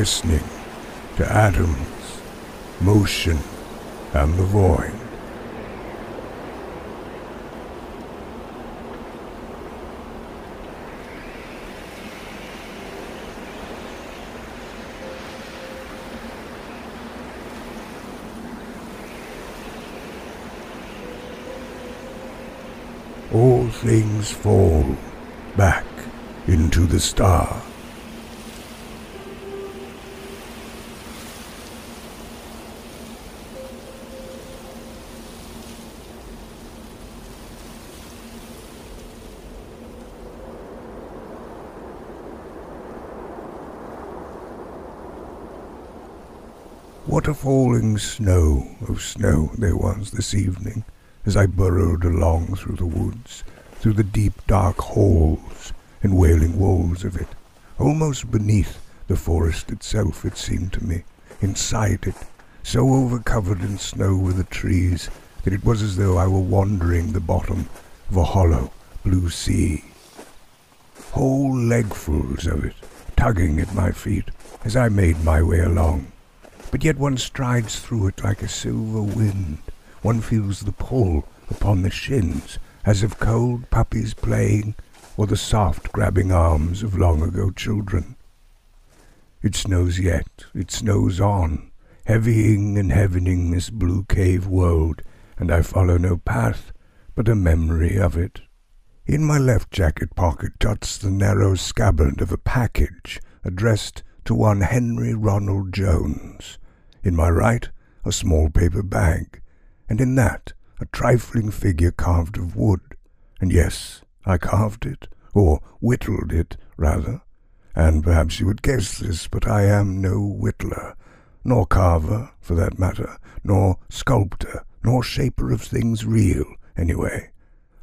listening to atoms, motion, and the void. All things fall back into the star. What a falling snow of snow there was this evening, as I burrowed along through the woods, through the deep dark halls and wailing walls of it, almost beneath the forest itself, it seemed to me, inside it, so overcovered in snow were the trees that it was as though I were wandering the bottom of a hollow blue sea. Whole legfuls of it, tugging at my feet as I made my way along. But yet one strides through it like a silver wind. One feels the pull upon the shins, as of cold puppies playing, or the soft grabbing arms of long-ago children. It snows yet, it snows on, heavying and heavening this blue cave world, and I follow no path, but a memory of it. In my left jacket pocket juts the narrow scabbard of a package, addressed to one Henry Ronald Jones. In my right, a small paper bag, and in that, a trifling figure carved of wood. And yes, I carved it, or whittled it, rather. And perhaps you would guess this, but I am no whittler, nor carver, for that matter, nor sculptor, nor shaper of things real, anyway.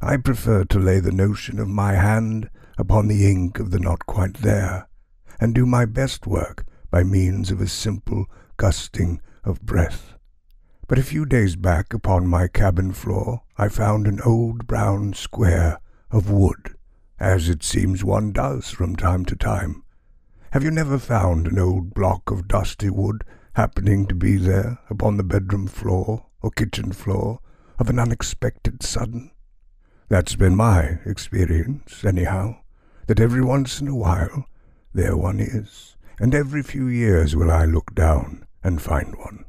I prefer to lay the notion of my hand upon the ink of the not quite there, and do my best work by means of a simple gusting of breath. But a few days back upon my cabin floor I found an old brown square of wood, as it seems one does from time to time. Have you never found an old block of dusty wood happening to be there upon the bedroom floor or kitchen floor of an unexpected sudden? That's been my experience, anyhow, that every once in a while there one is, and every few years will I look down and find one.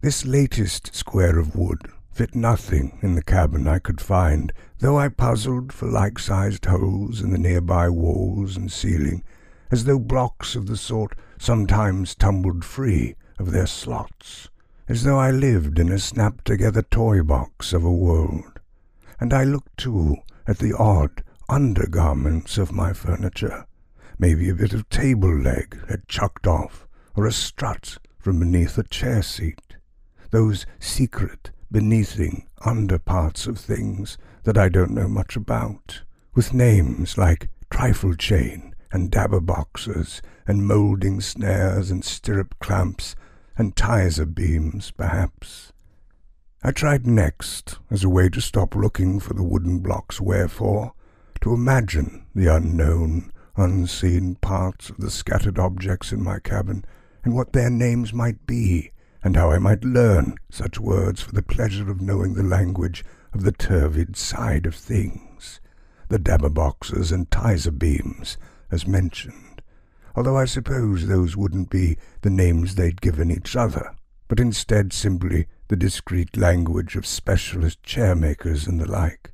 This latest square of wood fit nothing in the cabin I could find, though I puzzled for like-sized holes in the nearby walls and ceiling, as though blocks of the sort sometimes tumbled free of their slots, as though I lived in a snapped-together toy box of a world. And I looked, too, at the odd undergarments of my furniture. Maybe a bit of table leg had chucked off, or a strut from beneath a chair seat. Those secret, beneathing underparts of things that I don't know much about, with names like trifle chain and dabber boxes and moulding snares and stirrup clamps and tizer beams, perhaps. I tried next, as a way to stop looking for the wooden blocks wherefore, to imagine the unknown, unseen parts of the scattered objects in my cabin, and what their names might be, and how I might learn such words for the pleasure of knowing the language of the turvid side of things, the dabber boxes and tizer beams, as mentioned, although I suppose those wouldn't be the names they'd given each other, but instead simply the discreet language of specialist chair-makers and the like.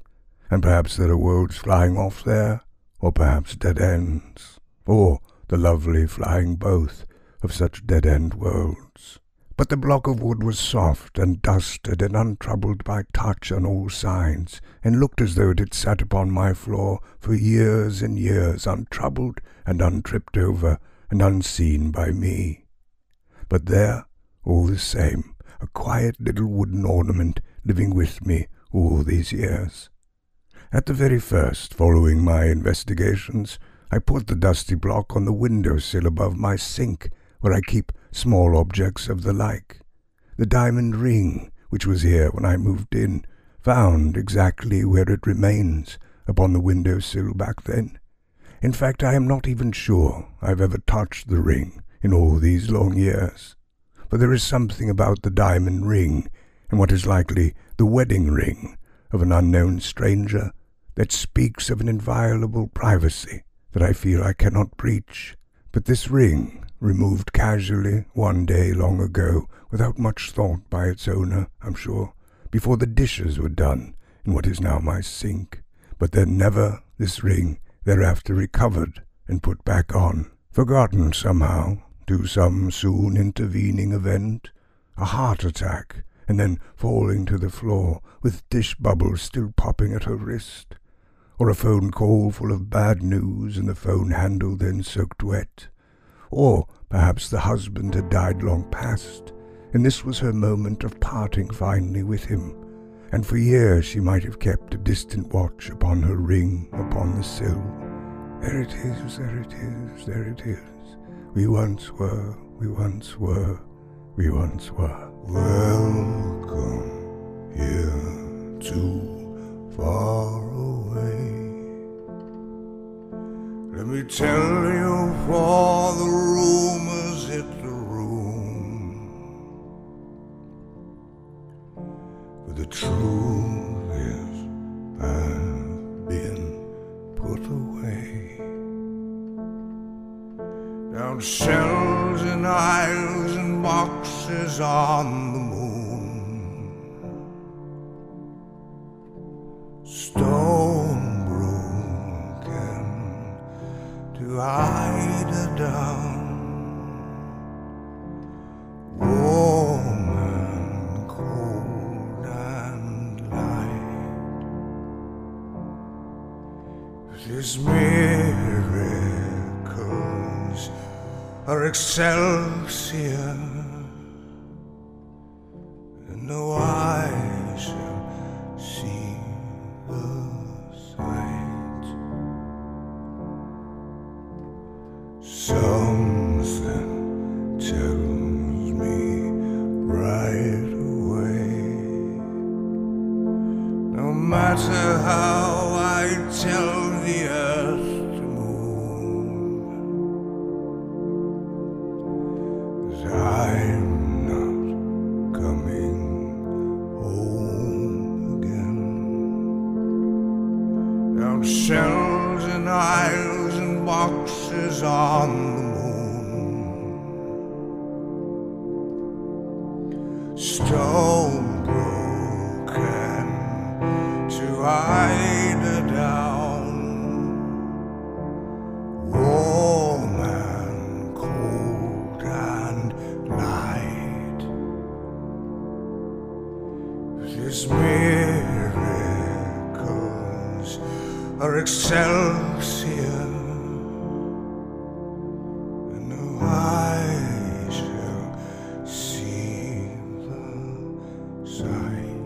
And perhaps there are worlds flying off there, or perhaps dead ends, or the lovely flying both of such dead-end worlds. But the block of wood was soft and dusted and untroubled by touch on all sides, and looked as though it had sat upon my floor for years and years, untroubled and untripped over and unseen by me. But there, all the same, a quiet little wooden ornament living with me all these years. At the very first, following my investigations, I put the dusty block on the window-sill above my sink, where I keep small objects of the like. The diamond ring, which was here when I moved in, found exactly where it remains, upon the window-sill back then. In fact, I am not even sure I've ever touched the ring in all these long years. For there is something about the diamond ring, and what is likely the wedding ring of an unknown stranger, that speaks of an inviolable privacy that I feel I cannot breach. But this ring, removed casually one day long ago, without much thought by its owner, I'm sure, before the dishes were done in what is now my sink, but then never this ring thereafter recovered and put back on, forgotten somehow, to some soon intervening event, a heart attack, and then falling to the floor with dish bubbles still popping at her wrist, or a phone call full of bad news and the phone handle then soaked wet, or perhaps the husband had died long past, and this was her moment of parting finally with him, and for years she might have kept a distant watch upon her ring upon the sill. There it is, there it is, there it is. We once were, we once were, we once were. Welcome here too far away. Let me tell you, for the rumors hit the room, but the truth is I've been put away. Down shelves and aisles and boxes on the moon, stone broken to hide her down, warm and cold and light. This miracles are excelsior, and no eye shall see the sight. Something tells me right away, no matter how I tell the earth to move, I'm not coming home again. Down shelves and aisles and boxes on the moon, stone broken to hide her down, warm and cold and light. These miracles are excelsior, and no eye shall see the sight.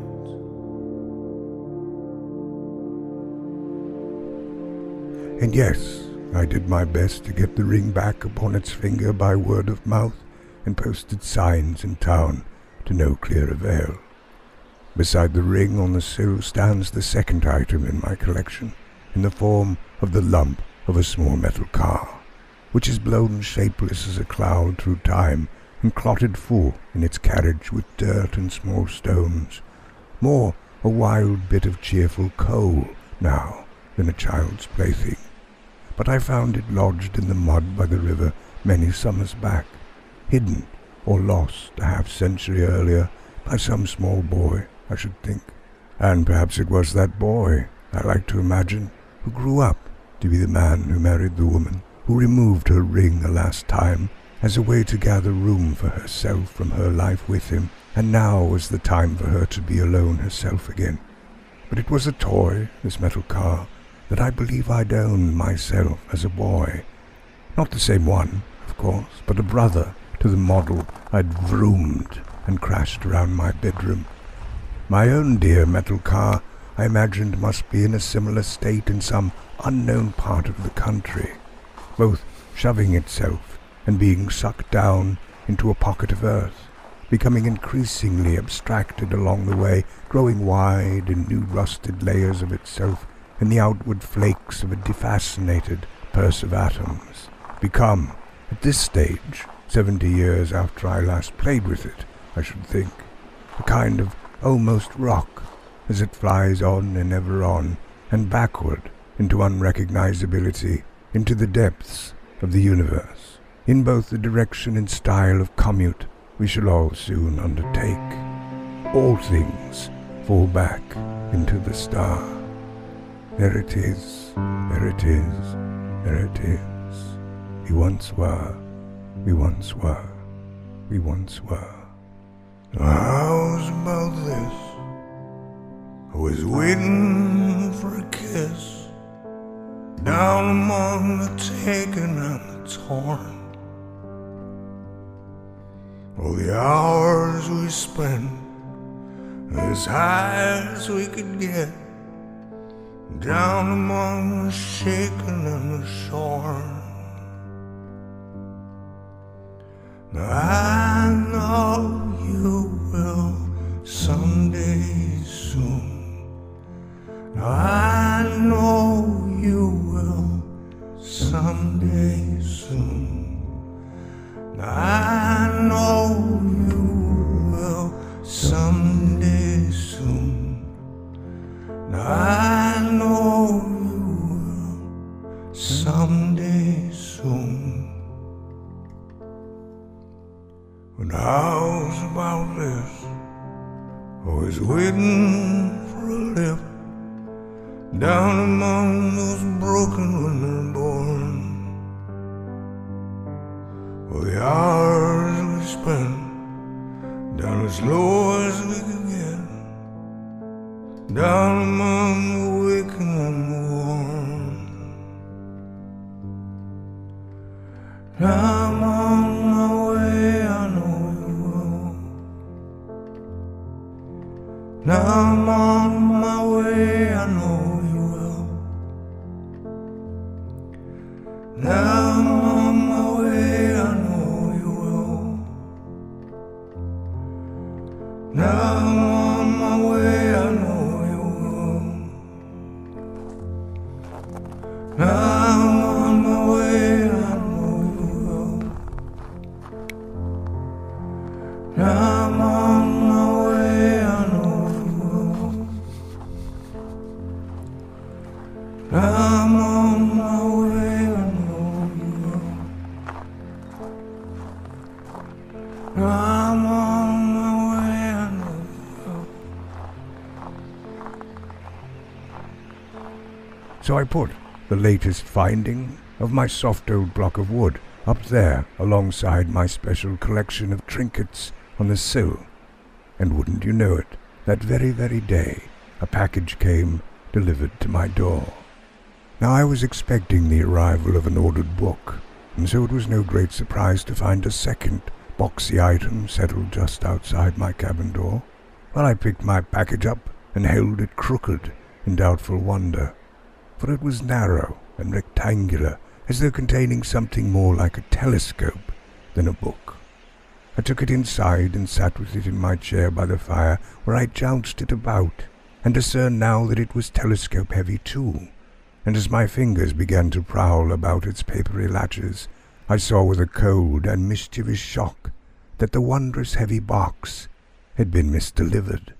And yes, I did my best to get the ring back upon its finger by word of mouth, and posted signs in town to no clear avail. Beside the ring on the sill stands the second item in my collection, in the form of the lump of a small metal car, which is blown shapeless as a cloud through time and clotted full in its carriage with dirt and small stones, more a wild bit of cheerful coal now than a child's plaything. But I found it lodged in the mud by the river many summers back, hidden or lost a half-century earlier by some small boy, I should think. And perhaps it was that boy, I like to imagine, who grew up to be the man who married the woman, who removed her ring a last time as a way to gather room for herself from her life with him, and now was the time for her to be alone herself again. But it was a toy, this metal car, that I believe I'd owned myself as a boy. Not the same one, of course, but a brother to the model I'd vroomed and crashed around my bedroom. My own dear metal car, I imagined, must be in a similar state in some unknown part of the country, both shoving itself and being sucked down into a pocket of earth, becoming increasingly abstracted along the way, growing wide in new rusted layers of itself and the outward flakes of a defascinated purse of atoms, become, at this stage, 70 years after I last played with it, I should think. A kind of almost rock, as it flies on and ever on, and backward into unrecognizability, into the depths of the universe, in both the direction and style of commute we shall all soon undertake. All things fall back into the star. There it is, there it is, there it is. We once were, we once were, we once were. How's about this? I was waiting for a kiss, down among the taken and the torn. All the hours we spent, as high as we could get, down among the shaken and the shorn. Now I know you will someday soon. Now I know you will someday soon. Now I know you will someday soon. Now I know you will someday soon. But how's about this? Always waiting for a lift, down among those broken when they're born. For the hours we spent, down as low as we could get, down among the waking and the worn. Now I'm on my way, I know you will. Now I'm on my way, I know you will. Now I'm on my way, I know you will. Now I'm on my way, I know you will. Now I'm on my way, I know you will. Now I'm on my way, I know you will. Now I'm on my way, I know you will. Now I'm on my way, I know you will. So I put the latest finding of my soft old block of wood up there alongside my special collection of trinkets on the sill, and wouldn't you know it, that very, very day a package came delivered to my door. Now I was expecting the arrival of an ordered book, and so it was no great surprise to find a second boxy item settled just outside my cabin door. Well, I picked my package up and held it crooked in doubtful wonder, for it was narrow and rectangular, as though containing something more like a telescope than a book. I took it inside and sat with it in my chair by the fire, where I jounced it about, and discerned now that it was telescope-heavy too, and as my fingers began to prowl about its papery latches, I saw with a cold and mischievous shock that the wondrous heavy box had been misdelivered.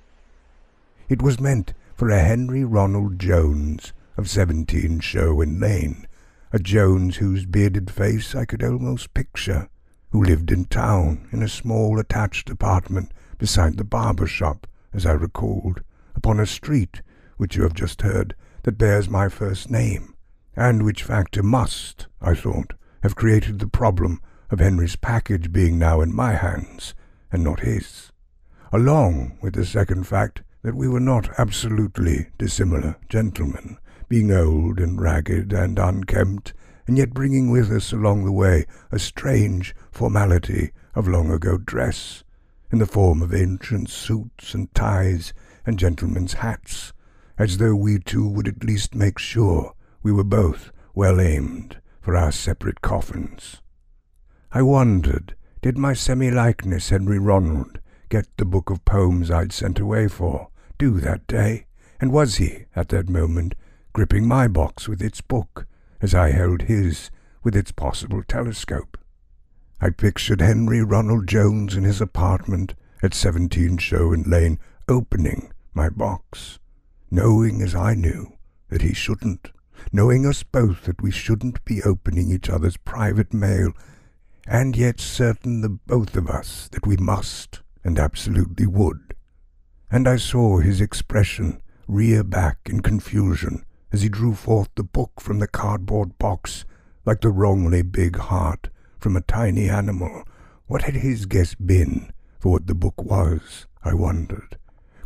It was meant for a Henry Ronald Jones of 17 Sherwin Lane, a Jones whose bearded face I could almost picture, who lived in town in a small attached apartment beside the barber shop, as I recalled, upon a street, which you have just heard, that bears my first name, and which factor must, I thought, have created the problem of Henry's package being now in my hands, and not his, along with the second fact that we were not absolutely dissimilar gentlemen, being old and ragged and unkempt, and yet bringing with us along the way a strange formality of long-ago dress, in the form of ancient suits and ties and gentlemen's hats, as though we two would at least make sure we were both well aimed for our separate coffins. I wondered, did my semi-likeness Henry Ronald get the book of poems I'd sent away for do that day, and was he, at that moment, gripping my box with its book, as I held his with its possible telescope? I pictured Henry Ronald Jones in his apartment at 17 Sherwin Lane opening my box, knowing as I knew that he shouldn't, knowing us both that we shouldn't be opening each other's private mail, and yet certain, the both of us, that we must and absolutely would. And I saw his expression rear back in confusion as he drew forth the book from the cardboard box like the wrongly big heart from a tiny animal. What had his guess been for what the book was, I wondered?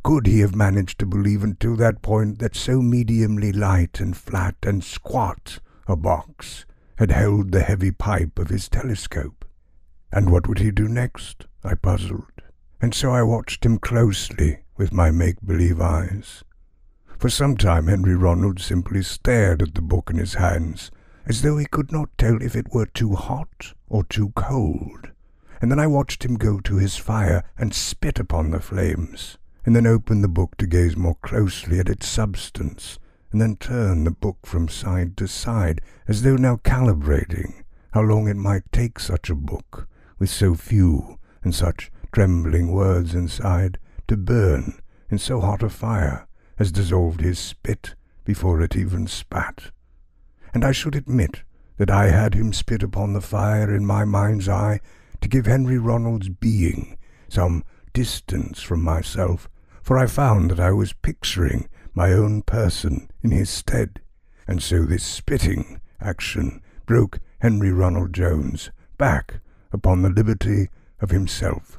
Could he have managed to believe until that point that so mediumly light and flat and squat a box had held the heavy pipe of his telescope? And what would he do next? I puzzled, and so I watched him closely with my make-believe eyes. For some time Henry Ronald simply stared at the book in his hands, as though he could not tell if it were too hot or too cold, and then I watched him go to his fire and spit upon the flames, and then open the book to gaze more closely at its substance, and then turn the book from side to side, as though now calibrating how long it might take such a book, with so few and such trembling words inside, to burn in so hot a fire as dissolved his spit before it even spat. And I should admit that I had him spit upon the fire in my mind's eye to give Henry Ronald's being some distance from myself, for I found that I was picturing my own person in his stead, and so this spitting action broke Henry Ronald Jones back upon the liberty of himself.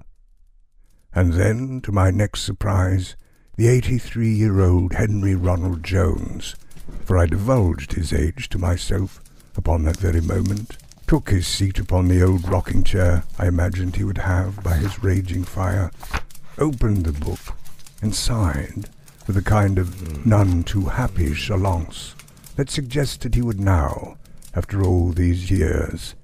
And then, to my next surprise, the 83-year-old Henry Ronald Jones, for I divulged his age to myself upon that very moment, took his seat upon the old rocking chair I imagined he would have by his raging fire, opened the book, and sighed with a kind of none-too-happy chalance that suggested he would now, after all these years,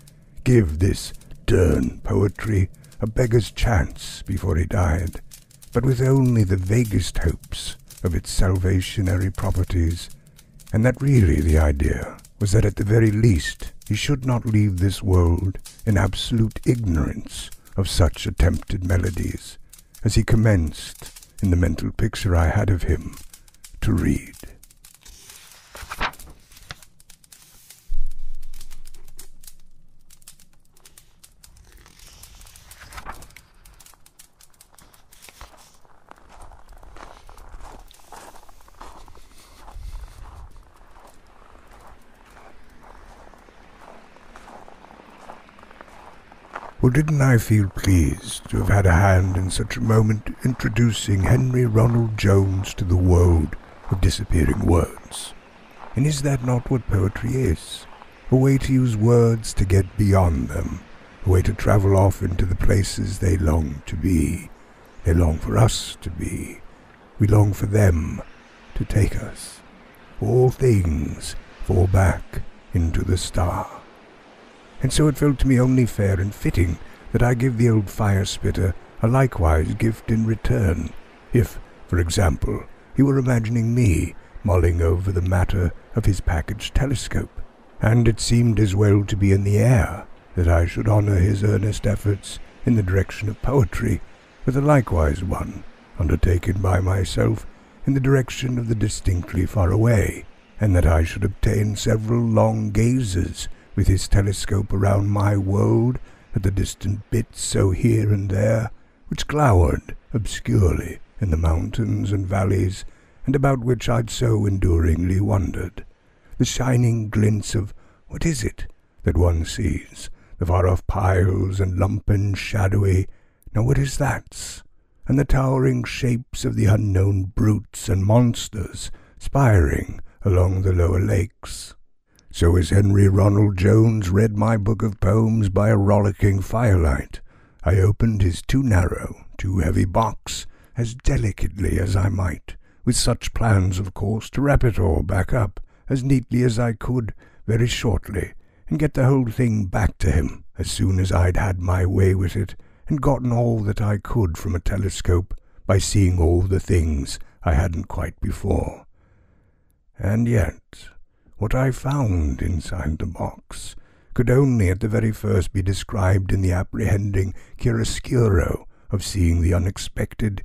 give this dern poetry a beggar's chance before he died, but with only the vaguest hopes of its salvationary properties, and that really the idea was that at the very least he should not leave this world in absolute ignorance of such attempted melodies, as he commenced, in the mental picture I had of him, to read. Well, didn't I feel pleased to have had a hand in such a moment introducing Henry Ronald Jones to the world of disappearing words? And is that not what poetry is? A way to use words to get beyond them, a way to travel off into the places they long to be. They long for us to be. We long for them to take us. All things fall back into the star. And so it felt to me only fair and fitting that I give the old fire-spitter a likewise gift in return, if, for example, he were imagining me mulling over the matter of his packaged telescope, and it seemed as well to be in the air that I should honour his earnest efforts in the direction of poetry with a likewise one undertaken by myself in the direction of the distinctly far away, and that I should obtain several long gazes with his telescope around my world at the distant bits so here and there, which glowered obscurely in the mountains and valleys, and about which I'd so enduringly wondered. The shining glints of what is it that one sees, the far-off piles and lumpen shadowy, now what is that? And the towering shapes of the unknown brutes and monsters spiring along the lower lakes. So as Henry Ronald Jones read my book of poems by a rollicking firelight, I opened his too narrow, too heavy box as delicately as I might, with such plans, of course, to wrap it all back up as neatly as I could very shortly, and get the whole thing back to him as soon as I'd had my way with it, and gotten all that I could from a telescope by seeing all the things I hadn't quite before. And yet what I found inside the box could only at the very first be described in the apprehending chiaroscuro of seeing the unexpected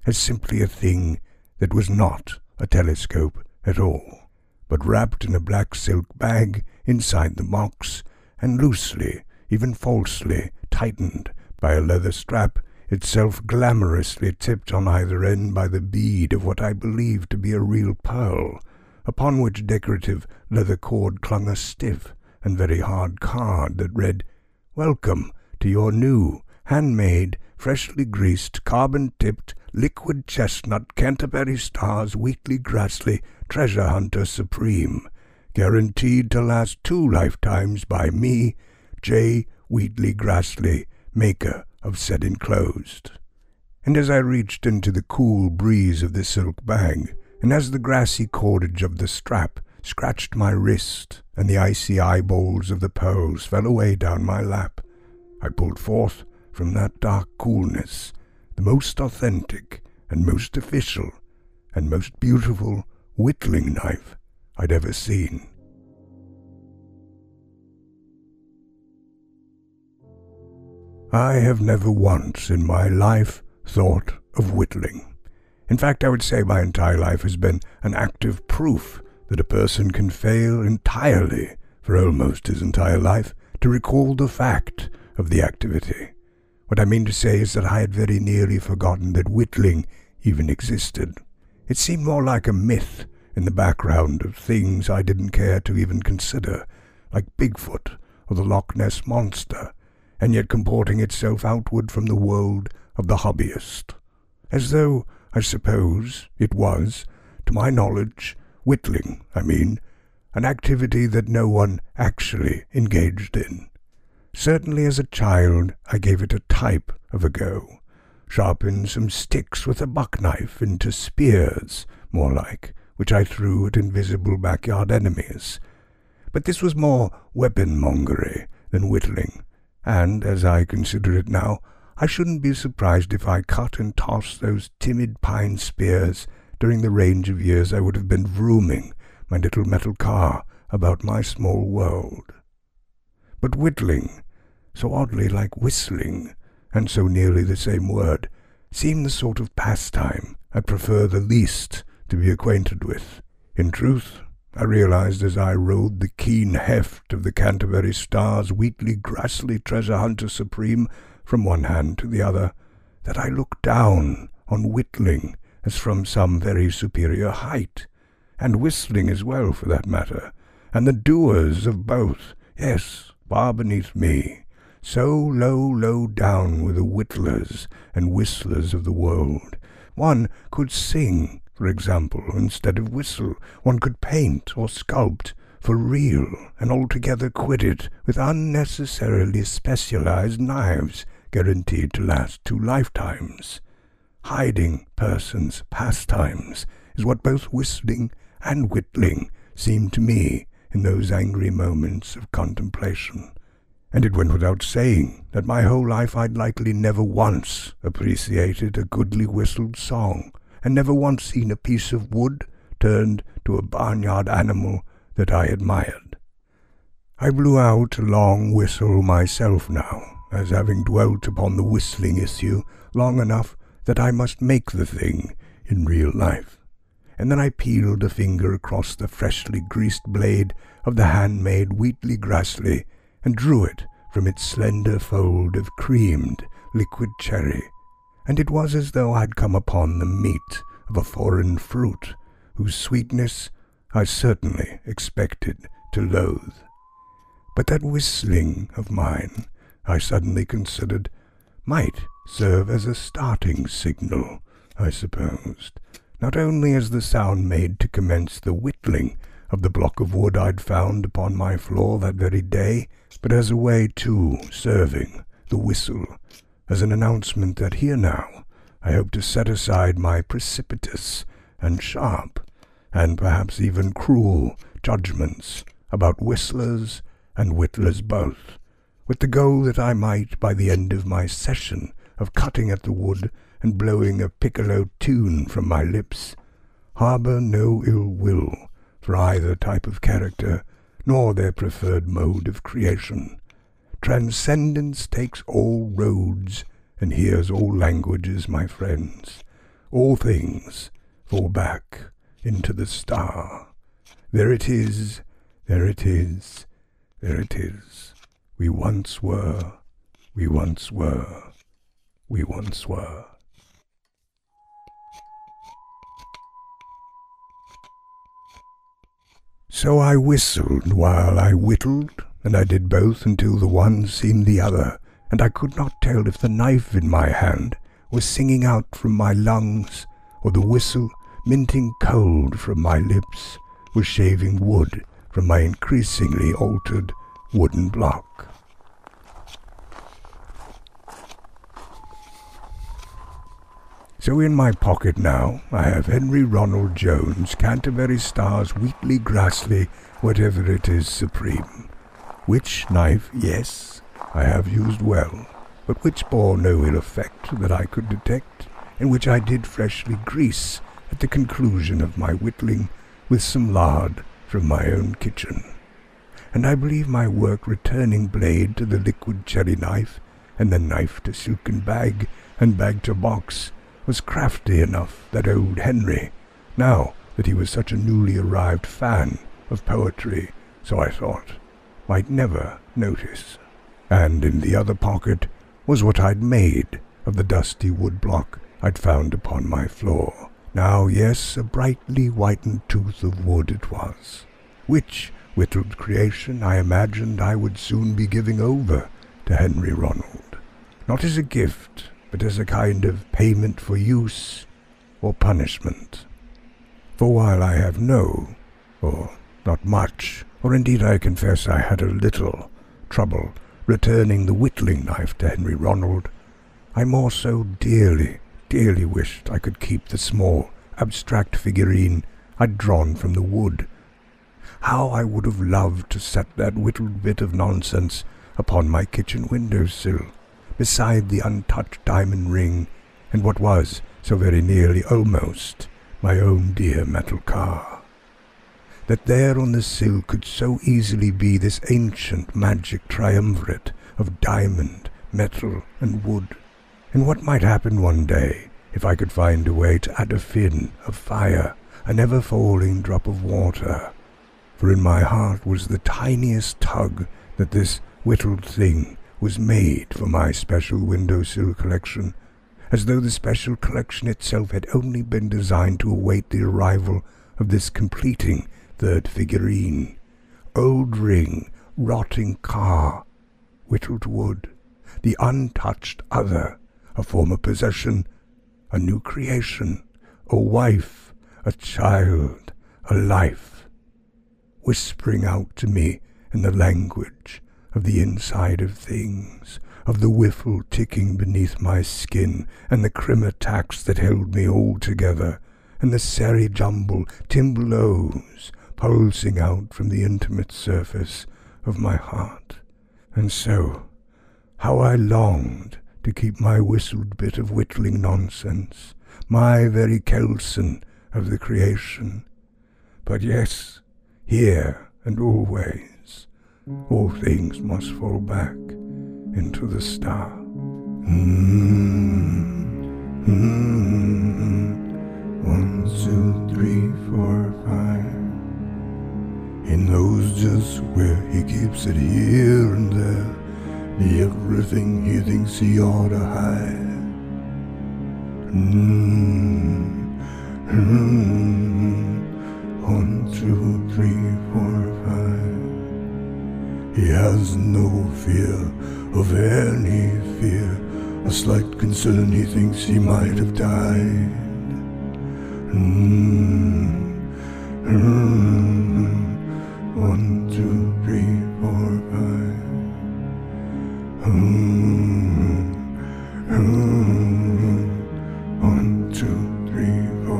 as simply a thing that was not a telescope at all, but wrapped in a black silk bag inside the box, and loosely, even falsely, tightened by a leather strap, itself glamorously tipped on either end by the bead of what I believed to be a real pearl, upon which decorative leather cord clung a stiff and very hard card that read, "Welcome to your new, handmade, freshly greased, carbon-tipped, liquid chestnut Canterbury Stars Wheatley Grassley Treasure Hunter Supreme, guaranteed to last 2 lifetimes by me, J. Wheatley Grassley, maker of said enclosed." And as I reached into the cool breeze of the silk bag, and as the grassy cordage of the strap scratched my wrist, and the icy eyeballs of the pearls fell away down my lap, I pulled forth from that dark coolness the most authentic and most official and most beautiful whittling knife I'd ever seen. I have never once in my life thought of whittling. In fact, I would say my entire life has been an active proof that a person can fail entirely, for almost his entire life, to recall the fact of the activity. What I mean to say is that I had very nearly forgotten that whittling even existed. It seemed more like a myth in the background of things I didn't care to even consider, like Bigfoot or the Loch Ness Monster, and yet comporting itself outward from the world of the hobbyist. As though, I suppose, it was, to my knowledge, whittling, an activity that no one actually engaged in. Certainly as a child I gave it a type of a go, sharpened some sticks with a buck-knife into spears, more like, which I threw at invisible backyard enemies. But this was more weapon-mongery than whittling, and, as I consider it now, I shouldn't be surprised if I cut and tossed those timid pine spears during the range of years I would have been vrooming my little metal car about my small world. But whittling, so oddly like whistling, and so nearly the same word, seemed the sort of pastime I'd prefer the least to be acquainted with. In truth, I realized as I rode the keen heft of the Canterbury Stars Wheatley Grassley Treasure Hunter Supreme from one hand to the other, that I looked down on whittling as from some very superior height, and whistling as well for that matter, and the doers of both, yes, far beneath me. So low down were the whittlers and whistlers of the world. One could sing, for example, instead of whistle. One could paint or sculpt for real, and altogether quit it with unnecessarily specialized knives guaranteed to last 2 lifetimes. Hiding persons' pastimes is what both whistling and whittling seemed to me in those angry moments of contemplation. And it went without saying that my whole life I'd likely never once appreciated a goodly whistled song, and never once seen a piece of wood turned to a barnyard animal that I admired. I blew out a long whistle myself now, as having dwelt upon the whistling issue long enough that I must make the thing in real life. And then I peeled a finger across the freshly greased blade of the handmade Wheatley Grassley and drew it from its slender fold of creamed liquid cherry, and it was as though I'd come upon the meat of a foreign fruit, whose sweetness I certainly expected to loathe. But that whistling of mine, I suddenly considered, might serve as a starting signal, I supposed, not only as the sound made to commence the whittling of the block of wood I'd found upon my floor that very day, but as a way, too, serving the whistle as an announcement that here now I hope to set aside my precipitous and sharp, and perhaps even cruel, judgments about whistlers and whittlers both, with the goal that I might, by the end of my session of cutting at the wood and blowing a piccolo tune from my lips, harbour no ill will for either type of character, nor their preferred mode of creation. Transcendence takes all roads, and hears all languages, my friends. All things fall back into the star. There it is, there it is, there it is. We once were, we once were, we once were. So I whistled while I whittled, and I did both until the one seemed the other, and I could not tell if the knife in my hand was singing out from my lungs, or the whistle, minting cold from my lips, was shaving wood from my increasingly altered wooden block. So in my pocket now I have Henry Ronald Jones, Canterbury Stars, Wheatley, Grassley, whatever it is supreme. Which knife, yes, I have used well, but which bore no ill effect that I could detect, and which I did freshly grease at the conclusion of my whittling with some lard from my own kitchen. And I believe my work returning blade to the liquid cherry knife, and then knife to silken bag, and bag to box, was crafty enough that old Henry, now that he was such a newly arrived fan of poetry, so I thought, might never notice. And in the other pocket was what I'd made of the dusty wood block I'd found upon my floor. Now, yes, a brightly whitened tooth of wood it was, which whittled creation I imagined I would soon be giving over to Henry Ronald, not as a gift, but as a kind of payment for use or punishment. For while I have no, or not much, or indeed I confess I had a little, trouble returning the whittling knife to Henry Ronald, I more so dearly, dearly wished I could keep the small, abstract figurine I'd drawn from the wood. How I would have loved to set that whittled bit of nonsense upon my kitchen window-sill, beside the untouched diamond ring, and what was, so very nearly almost, my own dear metal car. That there on the sill could so easily be this ancient magic triumvirate of diamond, metal, and wood. And what might happen one day, if I could find a way to add a fin of fire, a never-falling drop of water. For in my heart was the tiniest tug that this whittled thing was made for my special windowsill collection, as though the special collection itself had only been designed to await the arrival of this completing third figurine. Old ring, rotting car, whittled wood, the untouched other, a former possession, a new creation, a wife, a child, a life, whispering out to me in the language of the inside of things, of the whiffle ticking beneath my skin, and the crim attacks that held me all together, and the serry jumble timblows pulsing out from the intimate surface of my heart. And so, how I longed to keep my whistled bit of whittling nonsense, my very Kelson of the creation. But yes, here and always, all things must fall back into the star. 1, 2, 3, 4, 5. He knows just where he keeps it here and there, everything he thinks he ought to hide. 1, 2, 3, 4, 5. He has no fear of any fear, a slight concern he thinks he might have died. 1, 2, 3, 4, 5. 1, 2, 3, 4,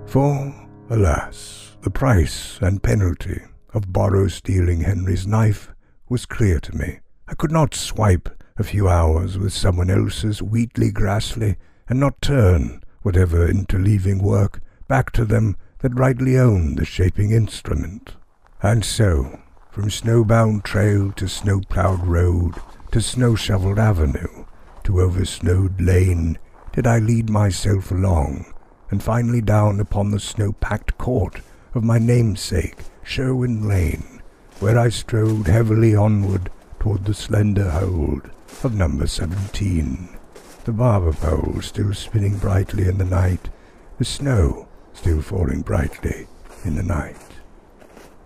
5. For, alas, the price and penalty of borrow-stealing Henry's knife was clear to me. I could not swipe a few hours with someone else's wheatly grassly, and not turn whatever interleaving work back to them that rightly owned the shaping instrument. And so, from snowbound trail to snow-ploughed road, to snow-shovelled avenue, to over-snowed lane, did I lead myself along, and finally down upon the snow-packed court of my namesake, Sherwin Lane, where I strode heavily onward toward the slender hold of number 17, the barber pole still spinning brightly in the night, the snow still falling brightly in the night.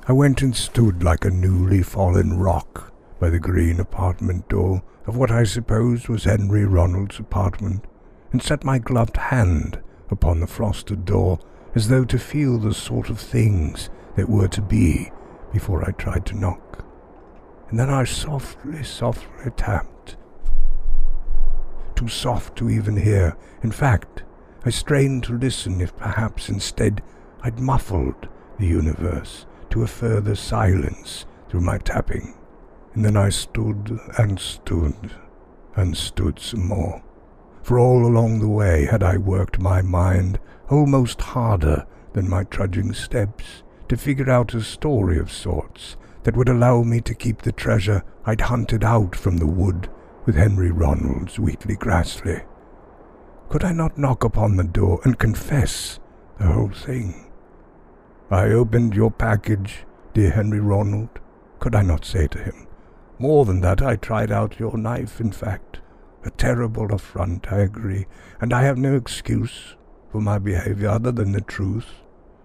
I went and stood like a newly fallen rock by the green apartment door of what I supposed was Henry Ronald's apartment, and set my gloved hand upon the frosted door as though to feel the sort of things that were to be before I tried to knock. And then I softly tapped. Too soft to even hear. In fact, I strained to listen if perhaps instead I'd muffled the universe to a further silence through my tapping. And then I stood and stood and stood some more. For all along the way had I worked my mind almost harder than my trudging steps to figure out a story of sorts that would allow me to keep the treasure I'd hunted out from the wood with Henry Ronald's Wheatley Grassley. Could I not knock upon the door and confess the whole thing? I opened your package, dear Henry Ronald. Could I not say to him? More than that, I tried out your knife, in fact. A terrible affront, I agree, and I have no excuse for my behaviour other than the truth,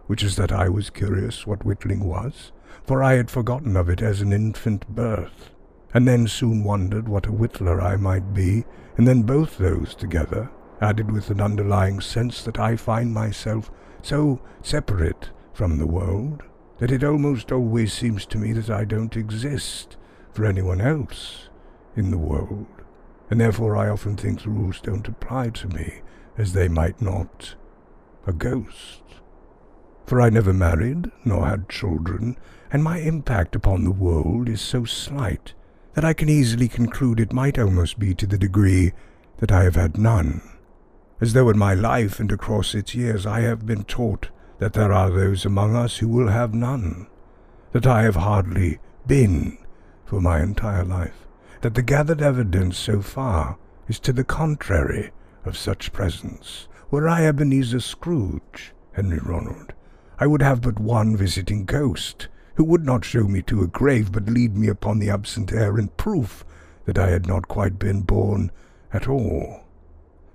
which is that I was curious what whittling was, for I had forgotten of it as an infant birth, and then soon wondered what a whittler I might be, and then both those together, added with an underlying sense that I find myself so separate from the world, that it almost always seems to me that I don't exist for anyone else in the world, and therefore I often think the rules don't apply to me, as they might not a ghost. For I never married, nor had children, and my impact upon the world is so slight that I can easily conclude it might almost be to the degree that I have had none, as though in my life and across its years I have been taught that there are those among us who will have none, that I have hardly been for my entire life, that the gathered evidence so far is to the contrary of such presence. Were I Ebenezer Scrooge, Henry Ronald, I would have but one visiting ghost, who would not show me to a grave, but lead me upon the absent air in proof that I had not quite been born at all,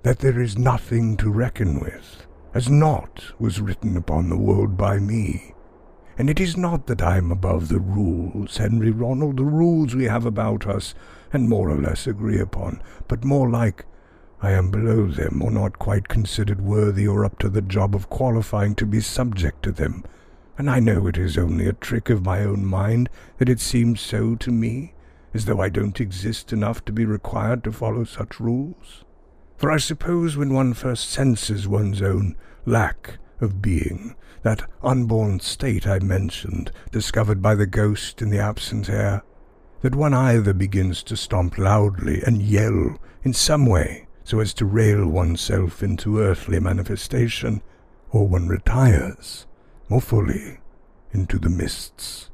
that there is nothing to reckon with, as naught was written upon the world by me. And it is not that I am above the rules, Henry Ronald, the rules we have about us, and more or less agree upon, but more like I am below them, or not quite considered worthy or up to the job of qualifying to be subject to them, and I know it is only a trick of my own mind that it seems so to me, as though I don't exist enough to be required to follow such rules. For I suppose when one first senses one's own lack of being, that unborn state I mentioned, discovered by the ghost in the absent air, that one either begins to stomp loudly and yell in some way so as to rail oneself into earthly manifestation, or one retires more fully into the mists.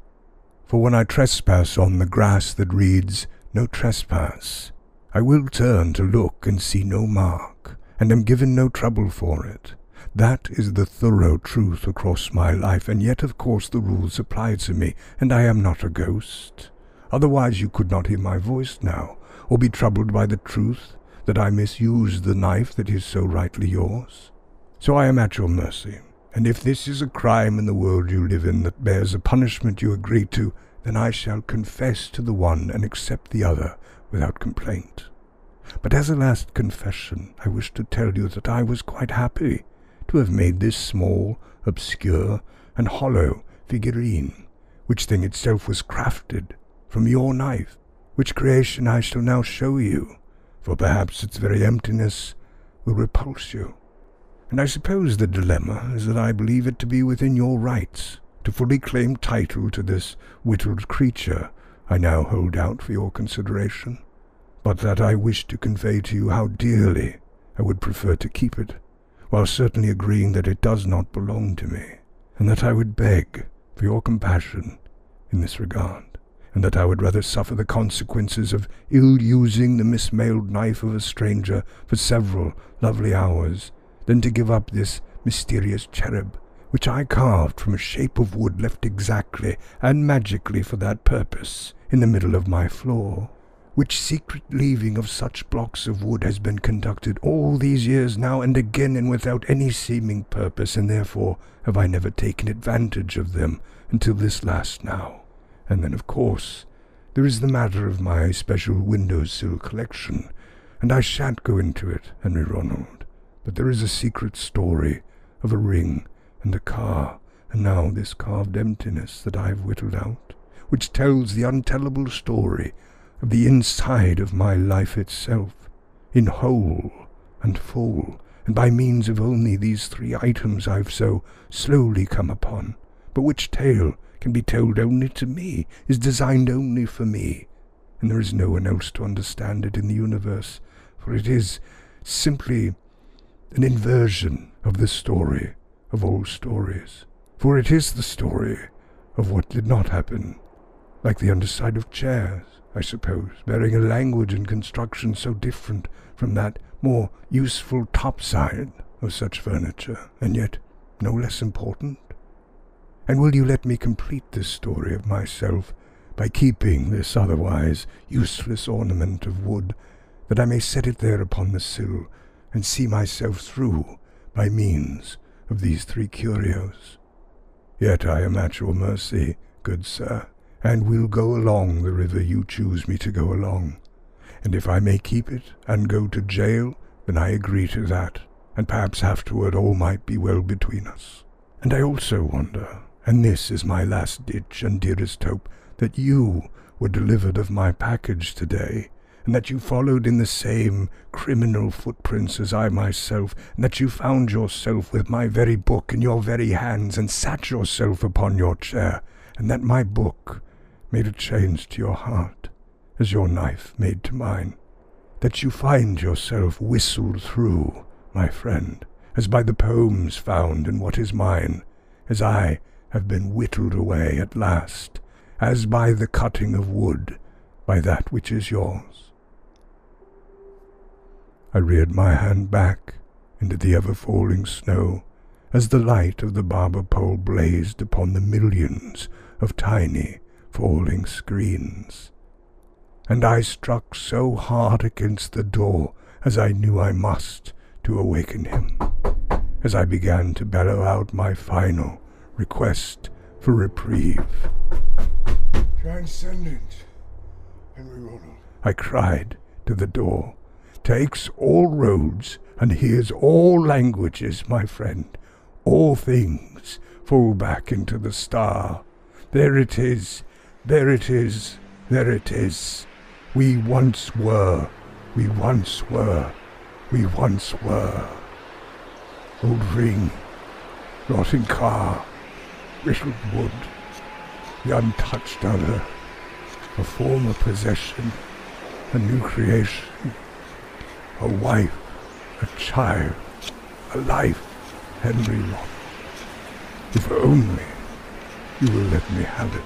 For when I trespass on the grass that reads, "No trespass," I will turn to look and see no mark, and am given no trouble for it. That is the thorough truth across my life, and yet of course the rules apply to me, and I am not a ghost. Otherwise you could not hear my voice now, or be troubled by the truth that I misused the knife that is so rightly yours. So I am at your mercy, and if this is a crime in the world you live in that bears a punishment you agree to, then I shall confess to the one and accept the other without complaint. But as a last confession, I wish to tell you that I was quite happy to have made this small, obscure, and hollow figurine, which thing itself was crafted from your knife, which creation I shall now show you, for perhaps its very emptiness will repulse you. And I suppose the dilemma is that I believe it to be within your rights to fully claim title to this whittled creature I now hold out for your consideration. but that I wish to convey to you how dearly I would prefer to keep it, while certainly agreeing that it does not belong to me, and that I would beg for your compassion in this regard, and that I would rather suffer the consequences of ill-using the mismailed knife of a stranger for several lovely hours, than to give up this mysterious cherub, which I carved from a shape of wood left exactly and magically for that purpose in the middle of my floor, which secret leaving of such blocks of wood has been conducted all these years now and again and without any seeming purpose, and therefore have I never taken advantage of them until this last now. And then, of course, there is the matter of my special window-sill collection, and I shan't go into it, Henry Ronald, but there is a secret story of a ring and a car, and now this carved emptiness that I have whittled out, which tells the untellable story of the inside of my life itself, in whole and full, and by means of only these 3 items I've so slowly come upon, but which tale can be told only to me, is designed only for me, and there is no one else to understand it in the universe, for it is simply an inversion of the story of all stories, for it is the story of what did not happen, like the underside of chairs, I suppose, bearing a language and construction so different from that more useful topside of such furniture, and yet no less important. And will you let me complete this story of myself by keeping this otherwise useless ornament of wood, that I may set it there upon the sill, and see myself through by means of these 3 curios? Yet I am at your mercy, good sir, and will go along the river you choose me to go along, and if I may keep it and go to jail, then I agree to that, and perhaps afterward all might be well between us. And I also wonder, and this is my last ditch and dearest hope, that you were delivered of my package today, and that you followed in the same criminal footprints as I myself, and that you found yourself with my very book in your very hands, and sat yourself upon your chair, and that my book made a change to your heart, as your knife made to mine, that you find yourself whistled through, my friend, as by the poems found in what is mine, as I have been whittled away at last, as by the cutting of wood, by that which is yours. I reared my hand back into the ever-falling snow, as the light of the barber pole blazed upon the millions of tiny falling screens, and I struck so hard against the door, as I knew I must, to awaken him, as I began to bellow out my final request for reprieve. Transcendent, Henry Ronald, I cried to the door, takes all roads and hears all languages, my friend, all things fall back into the star. There it is, there it is, there it is. We once were, we once were, we once were. Old ring, rotting car, brittled wood, the untouched other, a former possession, a new creation, a wife, a child, a life, Henry Ronald. If only you will let me have it.